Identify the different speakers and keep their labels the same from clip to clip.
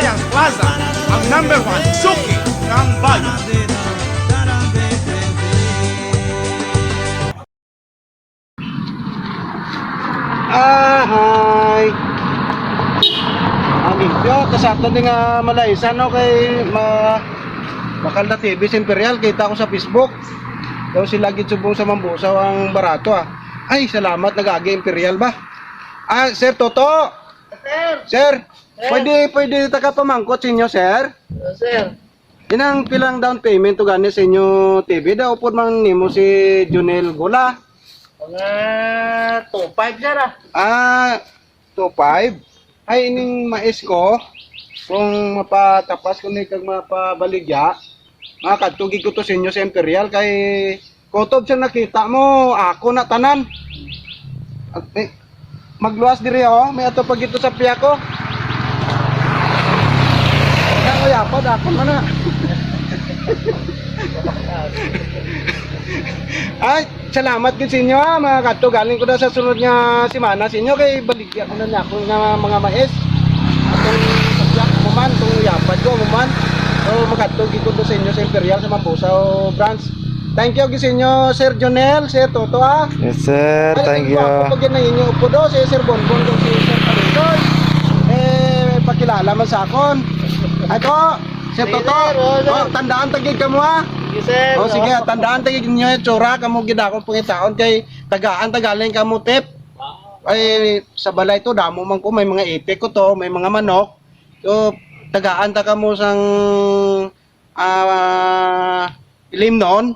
Speaker 1: Alliance Plaza, ang #1 suki ng bayan.
Speaker 2: Hi! Amigo, kasakto din nga malaysan no kay bakal na TV sa Imperial, kita ko sa Facebook. Daw sila gid subong sa Mambusaw ang barato ah. Ay, salamat nag-agi Imperial ba? Ah, Sir Toto. Sir, pwede ta ka pamangkot sa inyo, sir?
Speaker 3: Sir,
Speaker 2: Inang pilang down payment to gani sa inyo TV daw pod man nimo si Junel Gola.
Speaker 3: mga 2.5 sir ah.
Speaker 2: Ah, 2.5. Ay ining mais ko kung mapatapas ko ni kag mapabaligya. Makadtugig ko to sa inyo sa Imperial kay kutob siya nakita mo ako na tanan. At magluwas diri oh, may ato pag ito sa piya ko. Nang uyapad ako man na. Ay, salamat din sa inyo ha, mga kato. Galing ko na sa sunod nga simana sa inyo kay baligya ko na niya ako nga mga mais. Atong pagyak mo man, itong yapad ko mo man. So, makatugig ko sa inyo sa Imperial sa Mambusaw branch. Thank you sa inyo, Sir Jonel, Sir Toto ha.
Speaker 4: Yes sir, thank you.
Speaker 2: Pag yan na inyo upo do, si Sir Bonbon, si Sir Kalindoy. Pakilala man sa akon. Ako, Sir Toto, tandaan tagig ka mo ha.
Speaker 3: Sige sir.
Speaker 2: O sige, tandaan tayo ninyo yung tsura, kamo gidakong pangitaon kay tagaan tagaling kamo tip. Ay sa balay to damo man ko may mga itik ko to, may mga manok. So tagaan ta kamo sang ilimnon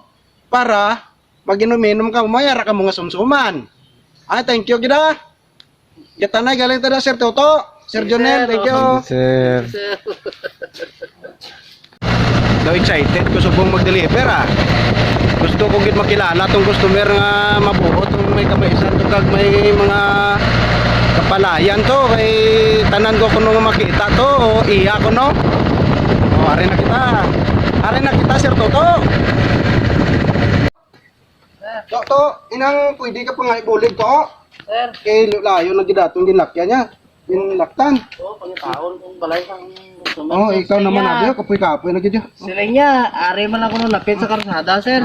Speaker 2: para maginom-inom ka mayara ka mga sumsuman. Ay thank you gida. Yatanay galing ta Sir Toto, Sir Jonel, thank you.
Speaker 4: Sir.
Speaker 3: Sir.
Speaker 2: Daw excited ko subong mag-deliver ah. Gusto ko gid makilala tong customer nga mabuo tong may kamaisan to kag may mga kapalayan to kay tanan ko kuno nga makita to o iya ko no. O are na kita. Are na kita Sir Toto. Toto, inang pwede ka pa nga ibulig to.
Speaker 3: Sir.
Speaker 2: Kay layo na gid atong ginlakyan niya. Ginlaktan.
Speaker 3: Oo, pangitaon kung balay kang customer.
Speaker 2: Oh, ikaw naman abi kapoy-kapoy na gid.
Speaker 3: Sila niya, ari man ako nung lapit sa karsada sir.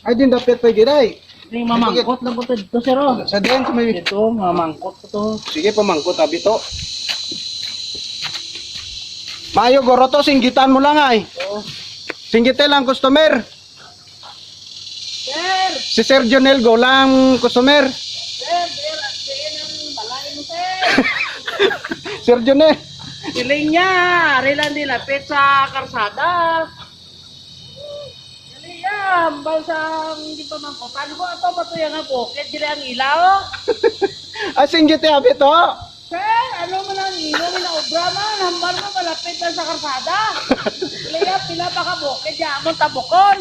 Speaker 2: Ay din dapat pa gid ay.
Speaker 3: Yung mamangkot na po dito sir oh.
Speaker 2: Sa din sa may
Speaker 3: Ito, mamangkot ko to.
Speaker 2: sige pamangkot abi to. Mayo goro to singgitan mo lang ay.
Speaker 3: Oo.
Speaker 2: Singgite lang customer.
Speaker 3: Sir!
Speaker 2: Si Sir Jonel go lang customer.
Speaker 3: Sir, diyan ang balay mo sir.
Speaker 2: Sir Jonel.
Speaker 3: Sila niya, ari lang dilapit sa karsada. Sila niya, balsang di pa mangkotan ko. Ito patuyang nga bukit, dila ang ilaw.
Speaker 2: Ah singgite abi to.
Speaker 3: Sir, ano mo lang ino, minaobra man, hambal mo malapit lang sa karsada. Kaya pila pa ka bukid, yamon tabukon.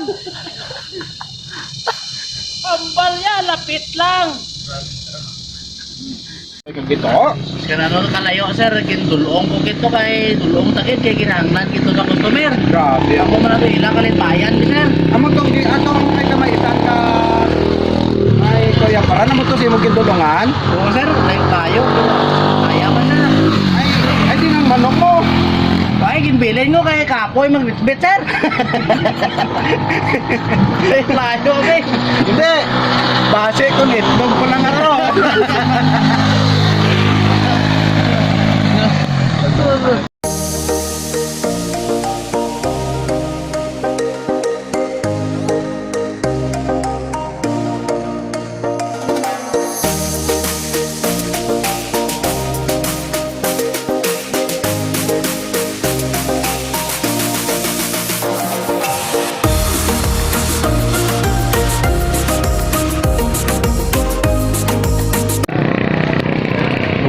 Speaker 3: Hambal niya, lapit lang.
Speaker 2: Dito.
Speaker 3: Kanano kalayo sir, kindulong ko kito kay dulong takit kay kinahanglan kito sa customer.
Speaker 2: Grabe
Speaker 3: Ako man ang ila kalit bayan ni sir.
Speaker 2: Amo tong atong may kamaisan ka ay kuya para na mo to si mo gindulungan.
Speaker 3: Oo sir, tayo. Kaya man na.
Speaker 2: Ay din ang manok mo.
Speaker 3: Ay, ginbilin ko kay kapoy magbitbit sir. Ay, layo okay.
Speaker 2: Hindi. Base kung itlog ko lang aro.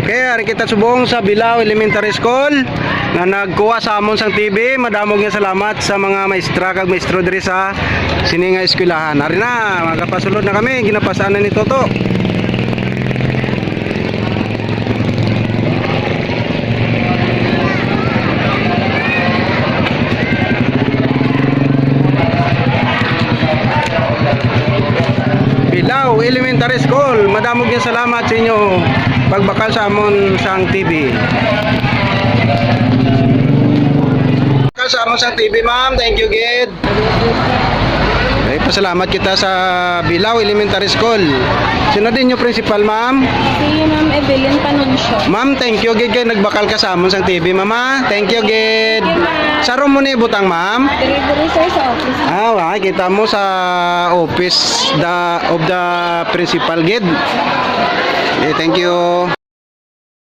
Speaker 2: Okay, ari kita subong sa Bilao Elementary School na nagkuha sa amon sang TV. Madamog nga salamat sa mga maestra kag maestro diri sa sini nga eskwelahan. Ari na, magapasulod na kami, ginapasaan na ni Toto. Bilao Elementary School, madamog nga salamat sa inyo pagbakal sa amon sang TV. sa among sa TV, ma'am. Thank you, Gid. Okay, pasalamat kita sa Bilao Elementary School. Sino din yung principal, ma'am?
Speaker 5: Si Ma'am Evelyn Panuncio.
Speaker 2: Ma'am, thank you, Gid. Kay nagbakal ka sa amon sa TV, mama. Thank you, Gid. Sa room mo ni butang, ma'am?
Speaker 5: Delivery sir sa office.
Speaker 2: Ah, kita mo sa office of the principal, Gid. Okay, thank you.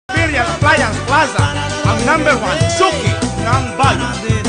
Speaker 1: Imperial Appliance Plaza, ang #1 suki ng bayan.